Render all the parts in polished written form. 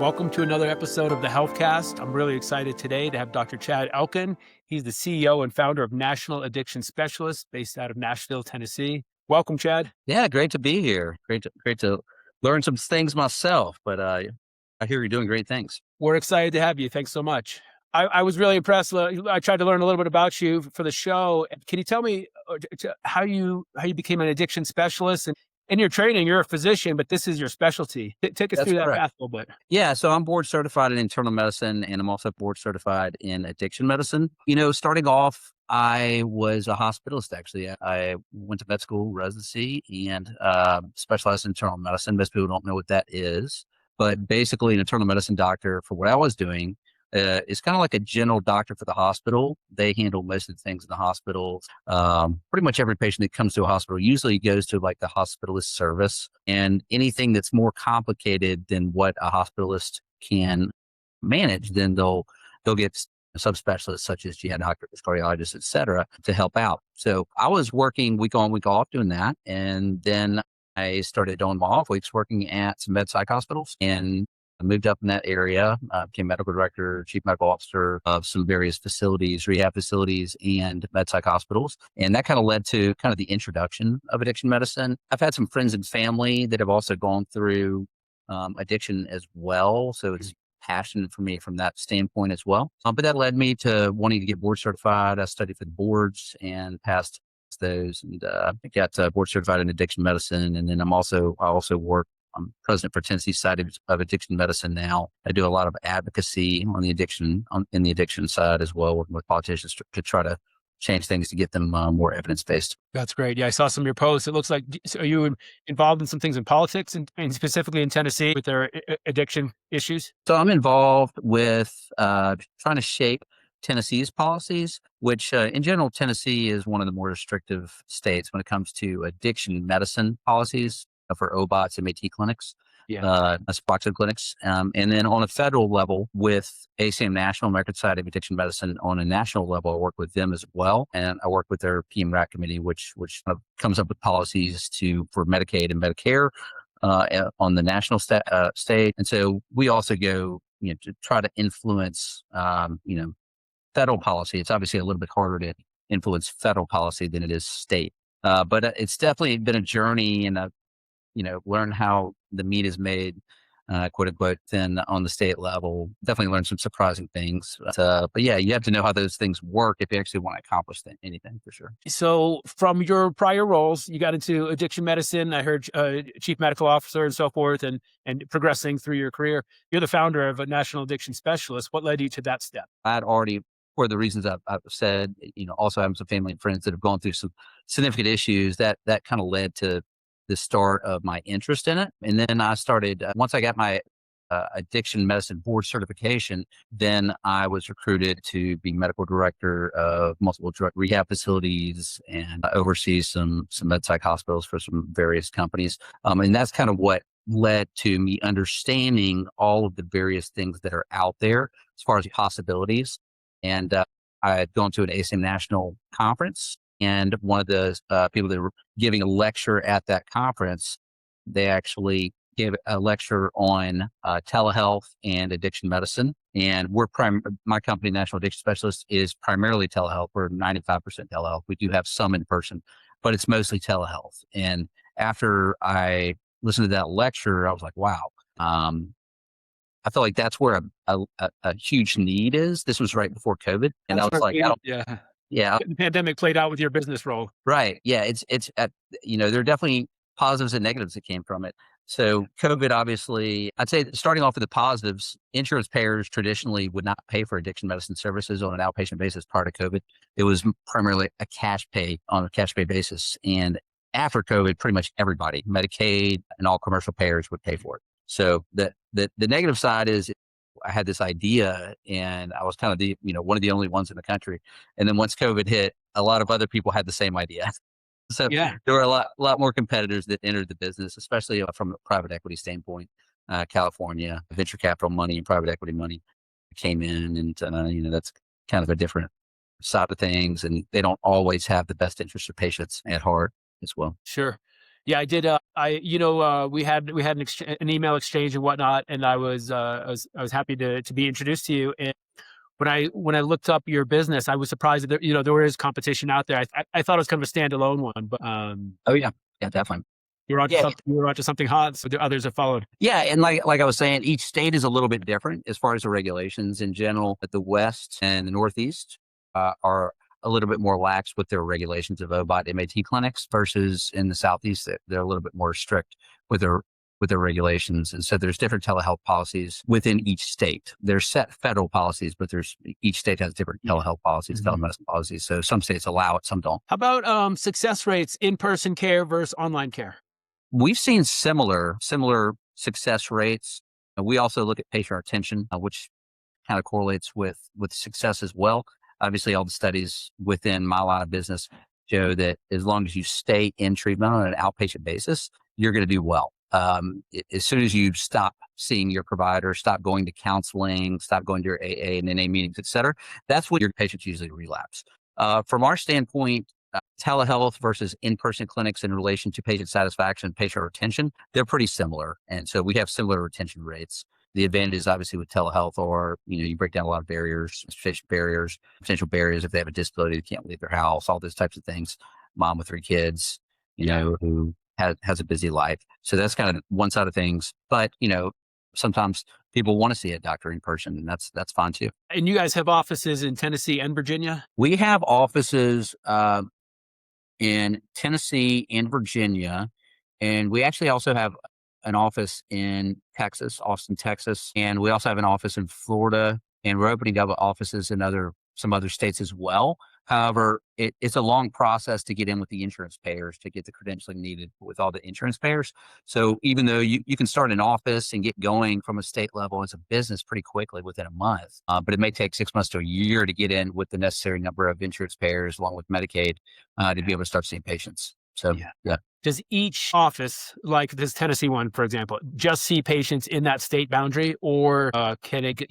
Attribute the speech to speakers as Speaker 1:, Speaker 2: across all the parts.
Speaker 1: Welcome to another episode of the HealthCast. I'm really excited today to have Dr. Chad Elkin. He's the CEO and founder of National Addiction Specialists based out of Nashville, Tennessee. Welcome, Chad.
Speaker 2: Yeah, great to be here. Great to learn some things myself, but I hear you're doing great things.
Speaker 1: We're excited to have you. Thanks so much. I was really impressed. I tried to learn a little bit about you for the show. Can you tell me how you became an addiction specialist? And in your training, you're a physician, but this is your specialty. Take us
Speaker 2: That's
Speaker 1: through that
Speaker 2: correct.
Speaker 1: path a little bit.
Speaker 2: Yeah, so I'm board certified in internal medicine, and I'm also board certified in addiction medicine. Starting off, I was a hospitalist, actually. I went to med school residency and specialized in internal medicine. Most people don't know what that is, but basically an internal medicine doctor for what I was doing is kind of like a general doctor for the hospital. They handle most of the things in the hospital. Pretty much every patient that comes to a hospital usually goes to like the hospitalist service, and anything that's more complicated than what a hospitalist can manage, then they'll get subspecialists such as GI doctors, cardiologists, et cetera, to help out. So I was working week on, week off doing that. And then I started doing my off weeks working at some med psych hospitals, and I moved up in that area, became medical director, chief medical officer of some various facilities, rehab facilities, and med psych hospitals. And that kind of led to kind of the introduction of addiction medicine. I've had some friends and family that have also gone through addiction as well. So it's passionate for me from that standpoint as well. But that led me to wanting to get board certified. I studied for the boards and passed those, and got board certified in addiction medicine. And then I also work. I'm president for Tennessee side of addiction medicine now. I do a lot of advocacy on the addiction in the addiction side as well, working with politicians to try to change things to get them more evidence based.
Speaker 1: That's great. Yeah, I saw some of your posts. It looks like, so are you involved in some things in politics and specifically in Tennessee with their addiction issues?
Speaker 2: So I'm involved with trying to shape Tennessee's policies, which in general, Tennessee is one of the more restrictive states when it comes to addiction medicine policies for OBOTs and MAT clinics, Suboxone clinics. And then on a federal level with ACM National, American Society of Addiction Medicine, on a national level, I work with them as well. And I work with their PMRAC committee, which kind of comes up with policies for Medicaid and Medicare on the national state. And so we also go, to try to influence, federal policy. It's obviously a little bit harder to influence federal policy than it is state. But it's definitely been a journey, and learn how the meat is made, quote unquote, then on the state level. Definitely learned some surprising things. But yeah, you have to know how those things work if you actually want to accomplish anything, for sure.
Speaker 1: So from your prior roles, you got into addiction medicine. I heard chief medical officer and so forth, and progressing through your career. You're the founder of a National Addiction Specialist. What led you to that step?
Speaker 2: I had already, for the reasons I've said, also having some family and friends that have gone through some significant issues, that kind of led to the start of my interest in it. And then I started, once I got my addiction medicine board certification, then I was recruited to be medical director of multiple drug rehab facilities and oversee some med psych hospitals for some various companies. And that's kind of what led to me understanding all of the various things that are out there as far as possibilities. And I had gone to an ACM National conference, and one of the people that were giving a lecture at that conference, they actually gave a lecture on telehealth and addiction medicine. And my company, National Addiction Specialist, is primarily telehealth. We're 95% telehealth. We do have some in person, but it's mostly telehealth. And after I listened to that lecture, I was like, wow. I feel like that's where a huge need is. This was right before COVID. And I was like, yeah.
Speaker 1: The pandemic played out with your business role.
Speaker 2: Right. Yeah. There are definitely positives and negatives that came from it. So COVID, obviously, I'd say starting off with the positives, insurance payers traditionally would not pay for addiction medicine services on an outpatient basis prior to COVID. It was primarily a cash pay basis. And after COVID, pretty much everybody, Medicaid and all commercial payers, would pay for it. So the negative side is I had this idea, and I was kind of one of the only ones in the country. And then once COVID hit, a lot of other people had the same idea. So there were a lot more competitors that entered the business, especially from a private equity standpoint. California, venture capital money and private equity money came in, and that's kind of a different side of things. And they don't always have the best interest of patients at heart as well.
Speaker 1: Sure. Yeah, I did. We had an email exchange and whatnot, and I was happy to be introduced to you. And when I looked up your business, I was surprised that there is competition out there. I thought it was kind of a standalone one, but
Speaker 2: Oh yeah, yeah, definitely.
Speaker 1: you're onto
Speaker 2: Yeah,
Speaker 1: something. You're onto something hot. So the others have followed.
Speaker 2: yeah, and like I was saying, each state is a little bit different as far as the regulations in general. But the West and the Northeast are a little bit more lax with their regulations of OBOT MAT clinics versus in the Southeast, they're a little bit more strict with their regulations. And so there's different telehealth policies within each state. There's set federal policies, but there's each state has different telehealth policies, telemedicine policies. So some states allow it, some don't.
Speaker 1: How about success rates, in-person care versus online care?
Speaker 2: We've seen similar success rates. We also look at patient retention, which kind of correlates with success as well. Obviously, all the studies within my line of business show that as long as you stay in treatment on an outpatient basis, you're going to do well. As soon as you stop seeing your provider, stop going to counseling, stop going to your AA and NA meetings, et cetera, that's when your patients usually relapse. From our standpoint, telehealth versus in-person clinics in relation to patient satisfaction and patient retention, they're pretty similar. And so we have similar retention rates. The advantages obviously with telehealth are, you break down a lot of barriers, potential barriers if they have a disability, they can't leave their house, all those types of things. Mom with 3 kids, who has a busy life. So that's kind of one side of things. But, sometimes people want to see a doctor in person, and that's fine too.
Speaker 1: And you guys have offices in Tennessee and Virginia?
Speaker 2: We have offices in Tennessee and Virginia. And we actually also have an office in Texas, Austin, Texas. And we also have an office in Florida. And we're opening up offices in some other states as well. However, it's a long process to get in with the insurance payers to get the credentialing needed with all the insurance payers. So even though you can start an office and get going from a state level as a business pretty quickly within a month, but it may take 6 months to a year to get in with the necessary number of insurance payers along with Medicaid to be able to start seeing patients. So, yeah.
Speaker 1: Does each office, like this Tennessee one, for example, just see patients in that state boundary, or can it,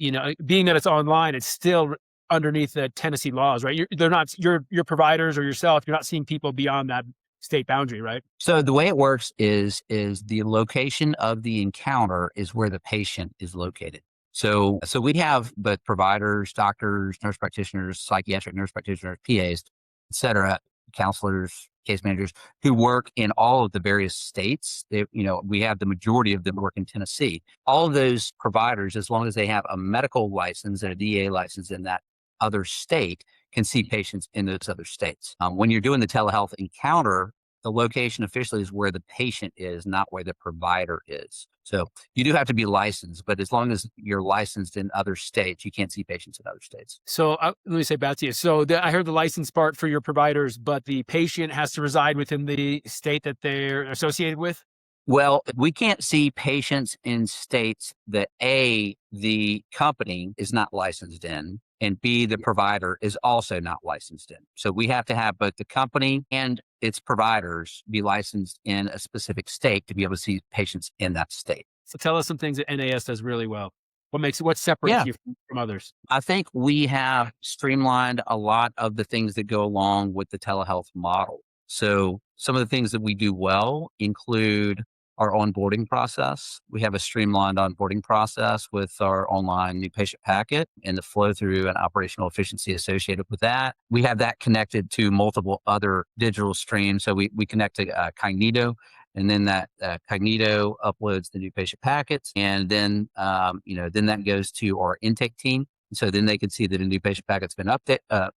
Speaker 1: being that it's online, it's still underneath the Tennessee laws, right? They're not your providers or yourself. You're not seeing people beyond that state boundary, right?
Speaker 2: So the way it works is the location of the encounter is where the patient is located. So we have both providers, doctors, nurse practitioners, psychiatric nurse practitioners, PAs, et cetera, counselors, case managers who work in all of the various states. We have the majority of them work in Tennessee. All of those providers, as long as they have a medical license and a DA license in that other state, can see patients in those other states. When you're doing the telehealth encounter, the location officially is where the patient is, not where the provider is. So you do have to be licensed, but as long as you're licensed in other states, you can't see patients in other states.
Speaker 1: So let me say back to you. So I heard the license part for your providers, but the patient has to reside within the state that they're associated with?
Speaker 2: Well, we can't see patients in states that A, the company is not licensed in, and B, the provider is also not licensed in. So we have to have both the company and its providers be licensed in a specific state to be able to see patients in that state.
Speaker 1: So tell us some things that NAS does really well. What separates
Speaker 2: Yeah,
Speaker 1: you from others?
Speaker 2: I think we have streamlined a lot of the things that go along with the telehealth model. So some of the things that we do well include our onboarding process. We have a streamlined onboarding process with our online new patient packet and the flow through and operational efficiency associated with that. We have that connected to multiple other digital streams. So we connect to Cognito, and then that Cognito uploads the new patient packets, and then then that goes to our intake team. So then they can see that a new patient packet's been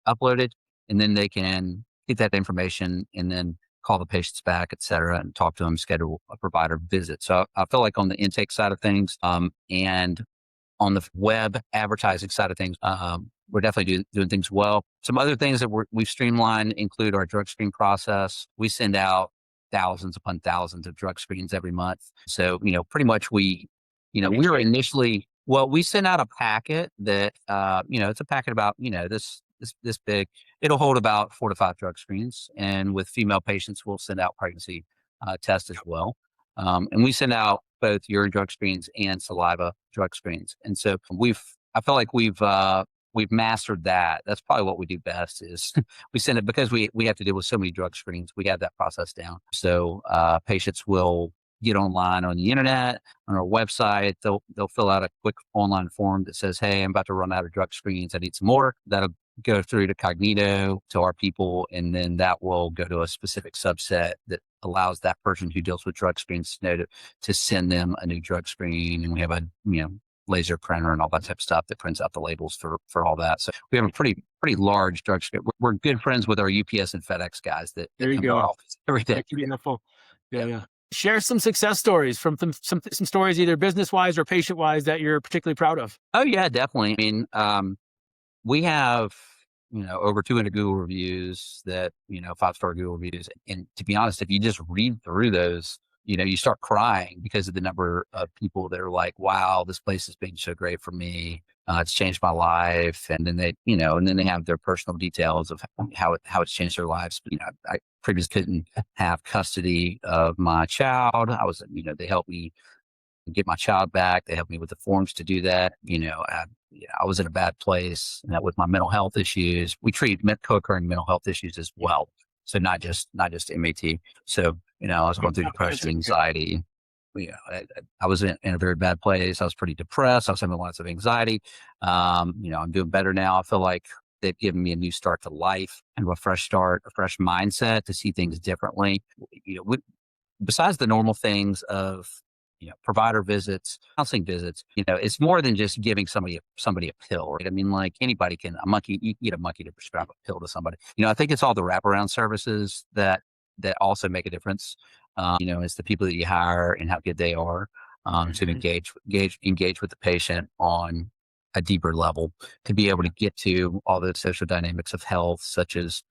Speaker 2: uploaded, and then they can get that information and then call the patients back, et cetera, and talk to them, schedule a provider visit. So I feel like on the intake side of things, and on the web advertising side of things, we're definitely doing things well. Some other things that we've streamlined include our drug screen process. We send out thousands upon thousands of drug screens every month. So, pretty much we were initially, we send out a packet that, it's a packet about, this big. It'll hold about 4 to 5 drug screens. And with female patients, we'll send out pregnancy tests as well. And we send out both urine drug screens and saliva drug screens. And so I feel like we've we've mastered that. That's probably what we do best is we send it because we have to deal with so many drug screens. We have that process down. So patients will get online on the internet, on our website. They'll fill out a quick online form that says, "Hey, I'm about to run out of drug screens. I need some more." That'll go through to Cognito to our people, and then that will go to a specific subset that allows that person who deals with drug screens to know to send them a new drug screen. And we have a laser printer and all that type of stuff that prints out the labels for all that. So we have a pretty large drug screen. We're good friends with our UPS and FedEx guys that
Speaker 1: There you
Speaker 2: come to our
Speaker 1: go.
Speaker 2: office every day.
Speaker 1: That can be helpful. Yeah. Share some success stories from some stories, either business wise or patient wise, that you're particularly proud of.
Speaker 2: Oh yeah, definitely. I mean, we have, over 200 Google reviews 5-star Google reviews. And to be honest, if you just read through those, you start crying because of the number of people that are like, wow, this place has been so great for me. It's changed my life. And then they have their personal details of how it's changed their lives. I previously couldn't have custody of my child. They helped me get my child back. They helped me with the forms to do that. I was in a bad place with my mental health issues. We treat co-occurring mental health issues as well. So not just MAT. So, I was going through depression, anxiety. I was in a very bad place. I was pretty depressed. I was having lots of anxiety. I'm doing better now. I feel like they've given me a new start to life and a fresh start, a fresh mindset to see things differently. Besides the normal things of provider visits, counseling visits, it's more than just giving somebody a pill, right? I mean, like anybody you get a monkey to prescribe a pill to somebody. I think it's all the wraparound services that also make a difference. It's the people that you hire and how good they are to engage with the patient on a deeper level, to be able to get to all the social dynamics of health, such as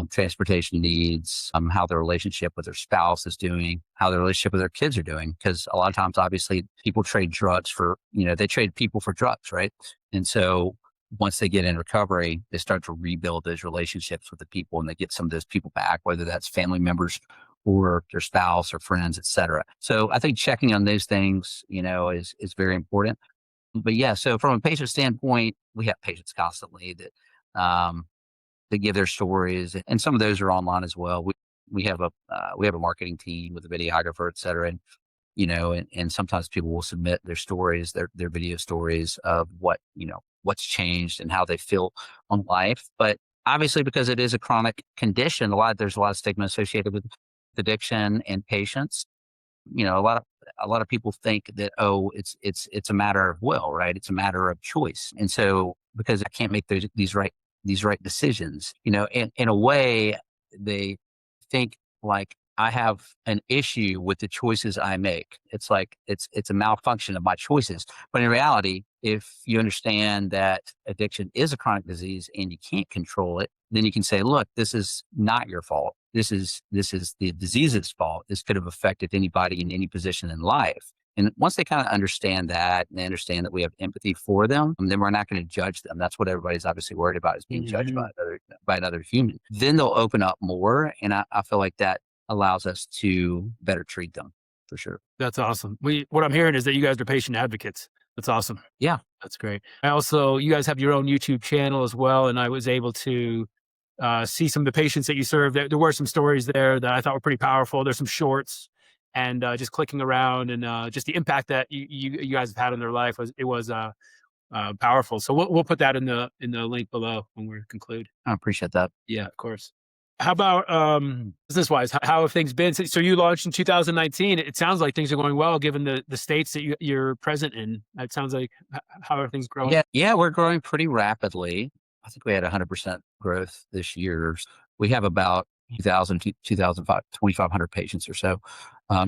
Speaker 2: transportation needs, how their relationship with their spouse is doing, how their relationship with their kids are doing. Because a lot of times, obviously, people trade drugs they trade people for drugs, right? And so once they get in recovery, they start to rebuild those relationships with the people, and they get some of those people back, whether that's family members or their spouse or friends, et cetera. So I think checking on those things, is very important. But yeah, so from a patient standpoint, we have patients constantly that give their stories, and some of those are online as well. We have a marketing team with a videographer, et cetera, and sometimes people will submit their stories, their video stories of what's changed and how they feel on life. But obviously, because it is a chronic condition, there's a lot of stigma associated with addiction and patients. A lot of people think that, it's a matter of will, right? It's a matter of choice. And so because I can't make these right decisions, in a way, they think like I have an issue with the choices I make. It's like it's a malfunction of my choices. But in reality, if you understand that addiction is a chronic disease and you can't control it, then you can say, look, this is not your fault. This is the disease's fault. This could have affected anybody in any position in life. And once they kind of understand that, and they understand that we have empathy for them, then we're not going to judge them. That's what everybody's obviously worried about, is being judged by another human. Then they'll open up more. And I feel like that allows us to better treat them, for sure.
Speaker 1: That's awesome. What I'm hearing is that you guys are patient advocates. That's awesome.
Speaker 2: Yeah.
Speaker 1: That's great. You guys have your own YouTube channel as well. And I was able to see some of the patients that you serve. There were some stories there that I thought were pretty powerful. There's some shorts, and just clicking around, and just the impact that you guys have had on their life was powerful. So we'll put that in the link below when we conclude.
Speaker 2: I appreciate that.
Speaker 1: Yeah, of course. How about business wise? How have things been? So you launched in 2019. It sounds like things are going well, given the states that you're present in. It sounds like, how are things growing?
Speaker 2: Yeah, we're growing pretty rapidly. I think we had 100% growth this year. We have about 2,500 patients or so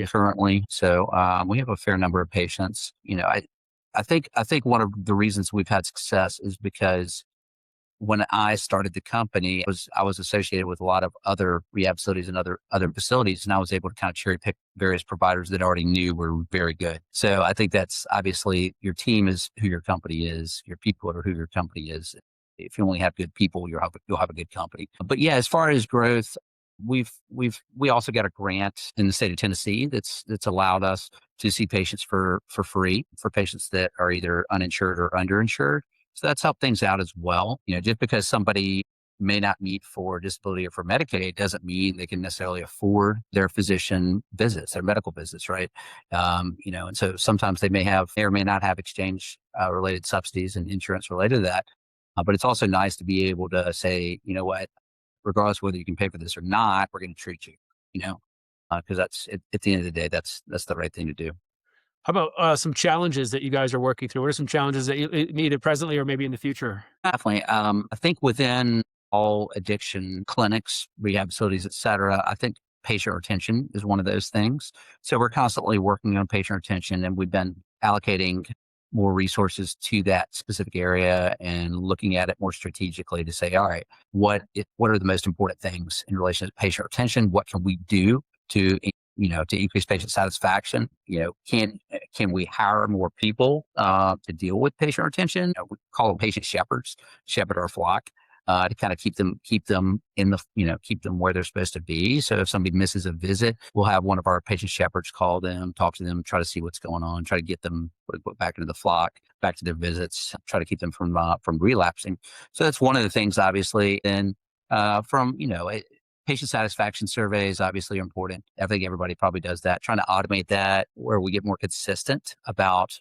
Speaker 2: currently. So we have a fair number of patients. I think one of the reasons we've had success is because when I started the company, I was associated with a lot of other rehab facilities and other facilities, and I was able to kind of cherry pick various providers that I already knew were very good. So I think that's obviously, your team is who your company is, your people are who your company is. If you only have good people, you'll have a good company. But yeah, as far as growth, we also got a grant in the state of Tennessee that's allowed us to see patients for free, for patients that are either uninsured or underinsured. So that's helped things out as well. Just because somebody may not meet for disability or for Medicaid doesn't mean they can necessarily afford their physician visits, their medical visits, right? And so sometimes they may or may not have exchange related subsidies and insurance related to that. But it's also nice to be able to say, you know what, regardless of whether you can pay for this or not, we're going to treat you, because at the end of the day, that's the right thing to do.
Speaker 1: How about some challenges that you guys are working through? What are some challenges that you either presently or maybe in the future?
Speaker 2: Definitely. I think within all addiction clinics, rehab facilities, et cetera, I think patient retention is one of those things. So we're constantly working on patient retention, and we've been allocating more resources to that specific area and looking at it more strategically to say, all right, what are the most important things in relation to patient retention? What can we do to to increase patient satisfaction? Can we hire more people to deal with patient retention? We call them patient shepherds, shepherd our flock, to kind of keep them in the, keep them where they're supposed to be. So if somebody misses a visit, we'll have one of our patient shepherds call them, talk to them, try to see what's going on, try to get them put back into the flock, back to their visits, try to keep them from relapsing. So that's one of the things, obviously. And from patient satisfaction surveys obviously are important. I think everybody probably does that. Trying to automate that where we get more consistent about,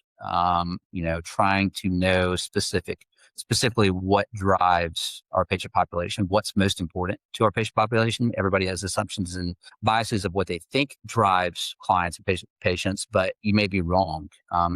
Speaker 2: trying to know specifically what drives our patient population, what's most important to our patient population. Everybody has assumptions and biases of what they think drives clients and patients, but you may be wrong.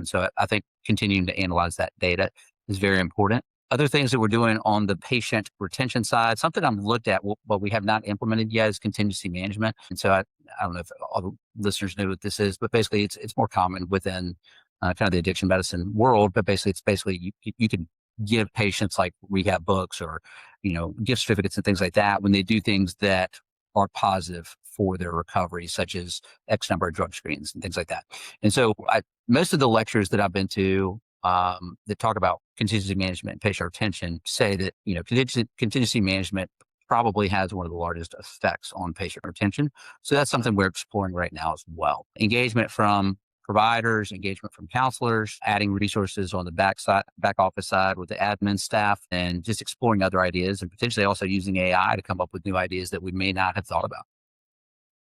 Speaker 2: So I think continuing to analyze that data is very important. Other things that we're doing on the patient retention side, something I'm looked at, but we have not implemented yet, is contingency management. And so I don't know if all the listeners know what this is, but basically it's more common within kind of the addiction medicine world. But basically you can give patients like rehab books or, gift certificates and things like that when they do things that are positive for their recovery, such as X number of drug screens and things like that. And so most of the lectures that I've been to that talk about contingency management and patient retention say that, contingency management probably has one of the largest effects on patient retention. So that's something we're exploring right now as well. Engagement from providers, engagement from counselors, adding resources on the back office side with the admin staff, and just exploring other ideas and potentially also using AI to come up with new ideas that we may not have thought about.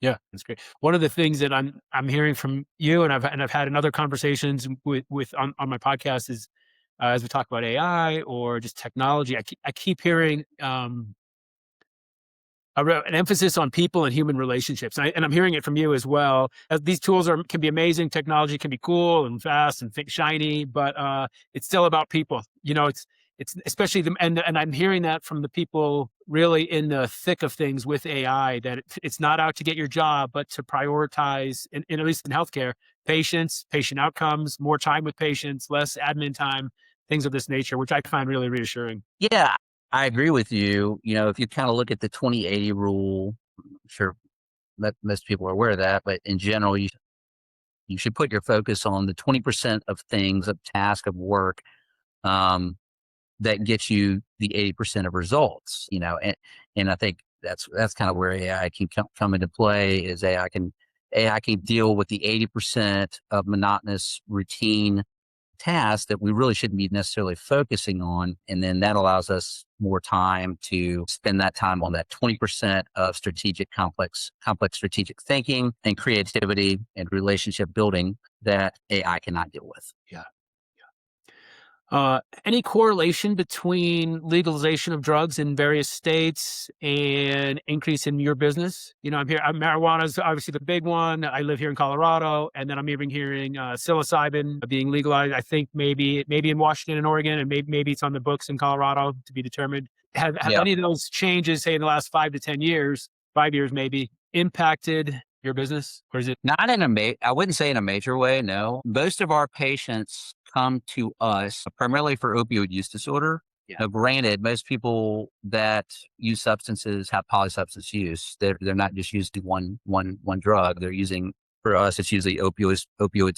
Speaker 1: Yeah, that's great. One of the things that I'm hearing from you, and I've had in other conversations with on my podcast is as we talk about AI or just technology, I keep hearing an emphasis on people and human relationships, and I'm hearing it from you as well. These tools can be amazing, technology can be cool and fast and shiny, but it's still about people. It's especially and I'm hearing that from the people really in the thick of things with AI, that it's not out to get your job, but to prioritize, in at least in healthcare, patients, patient outcomes, more time with patients, less admin time, things of this nature, which I find really reassuring.
Speaker 2: Yeah, I agree with you. If you kind of look at the 20/80 rule, I'm sure that most people are aware of that, but in general, you should put your focus on the 20% of things, of task, of work, um, that gets you the 80% of results. And I think that's kind of where AI can come into play. Is AI can deal with the 80% of monotonous routine tasks that we really shouldn't be necessarily focusing on. And then that allows us more time to spend that time on that 20% of complex strategic thinking and creativity and relationship building that AI cannot deal with.
Speaker 1: Yeah. Any correlation between legalization of drugs in various states and increase in your business? Marijuana is obviously the big one. I live here in Colorado, and then I'm even hearing psilocybin being legalized. I think maybe in Washington and Oregon, and maybe it's on the books in Colorado to be determined. Have
Speaker 2: Yeah.
Speaker 1: any of those changes, say in the last 5 to 10 years, 5 years maybe, impacted your business, or is it?
Speaker 2: Not in I wouldn't say in a major way, no. Most of our patients come to us primarily for opioid use disorder.
Speaker 1: Yeah.
Speaker 2: Now, granted, most people that use substances have polysubstance use. They're not just using one drug. They're using, for us, it's usually opioids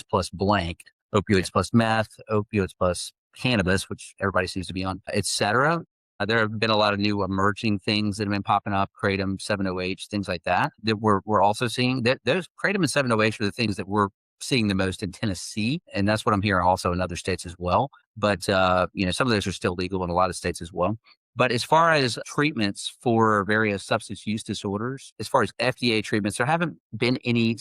Speaker 2: plus blank, opioids plus meth, opioids plus cannabis, which everybody seems to be on, et cetera. There have been a lot of new emerging things that have been popping up, kratom, 7-OH, things like that we're also seeing. Those kratom and 7-OH are the things that we're seeing the most in Tennessee, and that's what I'm hearing also in other states as well. But some of those are still legal in a lot of states as well. But as far as treatments for various substance use disorders, as far as FDA treatments, there haven't been any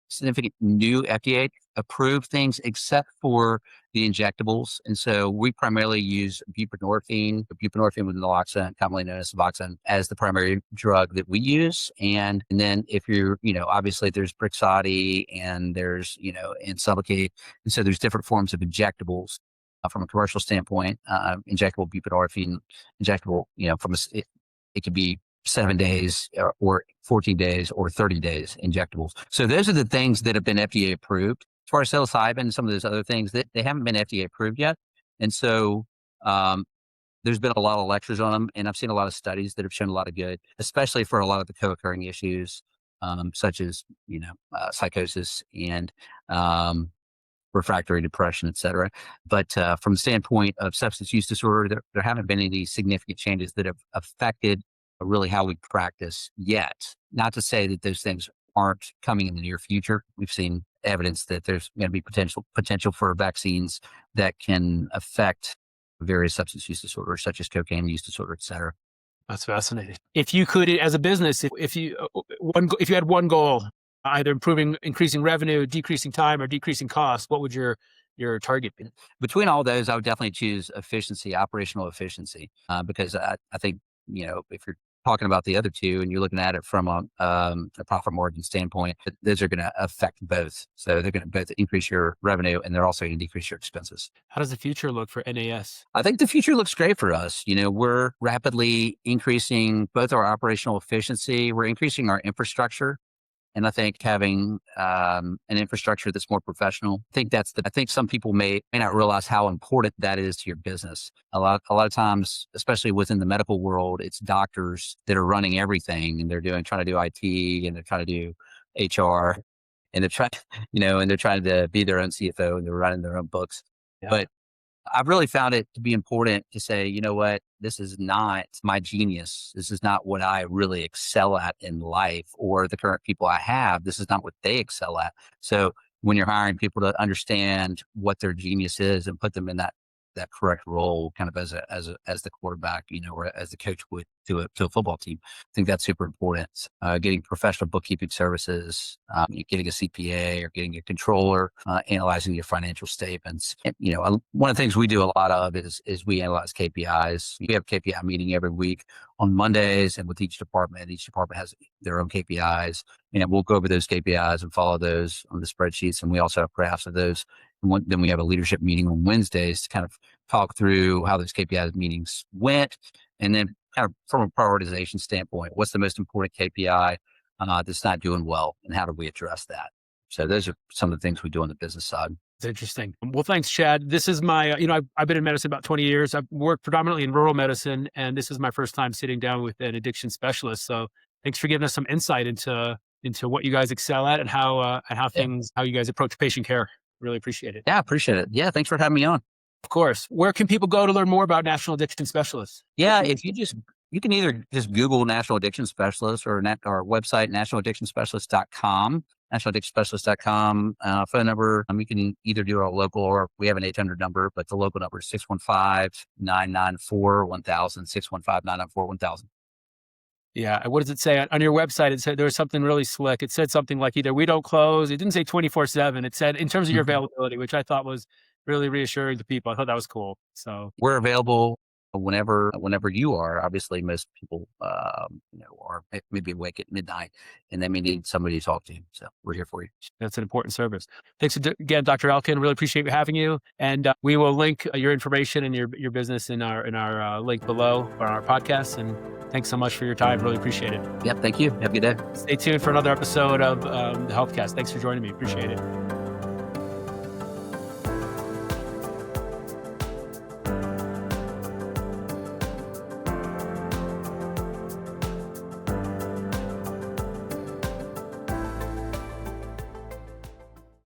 Speaker 2: significant new FDA approved things except for the injectables. And so we primarily use buprenorphine with naloxone, commonly known as Suboxone, as the primary drug that we use. And then if you're, obviously there's Brixadi and there's, and Sublocade. And so there's different forms of injectables. From a commercial standpoint, injectable buprenorphine, it could be 7 days or 14 days or 30 days injectables. So those are the things that have been FDA approved. As far as psilocybin and some of those other things, that they haven't been FDA approved yet. And so there's been a lot of lectures on them, and I've seen a lot of studies that have shown a lot of good, especially for a lot of the co-occurring issues, such as, psychosis and refractory depression, et cetera. But from the standpoint of substance use disorder, there haven't been any significant changes that have affected really how we practice yet. Not to say that those things aren't coming in the near future. We've seen evidence that there's going to be potential for vaccines that can affect various substance use disorders, such as cocaine use disorder, et cetera.
Speaker 1: That's fascinating. If you could, as a business, if you had one goal, either increasing revenue, decreasing time, or decreasing cost, what would your target be?
Speaker 2: Between all those, I would definitely choose efficiency, operational efficiency, because I think, if you're talking about the other two and you're looking at it from a profit margin standpoint, those are going to affect both. So they're going to both increase your revenue and they're also going to decrease your expenses.
Speaker 1: How does the future look for NAS?
Speaker 2: I think the future looks great for us. We're rapidly increasing both our operational efficiency. We're increasing our infrastructure. And I think having an infrastructure that's more professional, I think some people may not realize how important that is to your business. A lot of times, especially within the medical world, it's doctors that are running everything, and they're trying to do IT, and they're trying to do HR, and they're trying to be their own CFO, and they're running their own books. Yeah. But I've really found it to be important to say, you know what, this is not my genius. This is not what I really excel at in life, or the current people I have. This is not what they excel at. So when you're hiring people to understand what their genius is and put them in that correct role, kind of as the quarterback, or as the coach would to a football team, I think that's super important. Getting professional bookkeeping services, getting a CPA or getting a controller, analyzing your financial statements. And, one of the things we do a lot of is we analyze KPIs. We have a KPI meeting every week on Mondays, and with each department has their own KPIs, and we'll go over those KPIs and follow those on the spreadsheets. And we also have graphs of those. And then we have a leadership meeting on Wednesdays to kind of talk through how those KPI meetings went. And then kind of from a prioritization standpoint, what's the most important KPI that's not doing well, and how do we address that? So those are some of the things we do on the business side.
Speaker 1: It's interesting. Well, thanks, Chad. This is my, I've been in medicine about 20 years. I've worked predominantly in rural medicine, and this is my first time sitting down with an addiction specialist. So thanks for giving us some insight into what you guys excel at and how you guys approach patient care. Really appreciate it.
Speaker 2: Yeah, appreciate it. Yeah, thanks for having me on.
Speaker 1: Of course. Where can people go to learn more about National Addiction Specialists?
Speaker 2: Yeah, if you can either just Google National Addiction Specialists or our website, nationaladdictionspecialist.com, nationaladdictionspecialist.com. Phone number, you can either do our local, or we have an 800 number, but the local number is 615-994-1000, 615-994-1000.
Speaker 1: Yeah. What does it say on your website? It said there was something really slick. It said something like either we don't close. It didn't say 24/7. It said in terms of your availability, which I thought was really reassuring to people. I thought that was cool. So
Speaker 2: we're available whenever you are. Obviously, most people, are maybe awake at midnight, and they may need somebody to talk to. So we're here for you.
Speaker 1: That's an important service. Thanks again, Dr. Elkin. Really appreciate having you. And we will link your information and your business in our link below on our podcast. And thanks so much for your time. Really appreciate it.
Speaker 2: Yep. Thank you. Have a good day.
Speaker 1: Stay tuned for another episode of the HealthCast. Thanks for joining me. Appreciate it.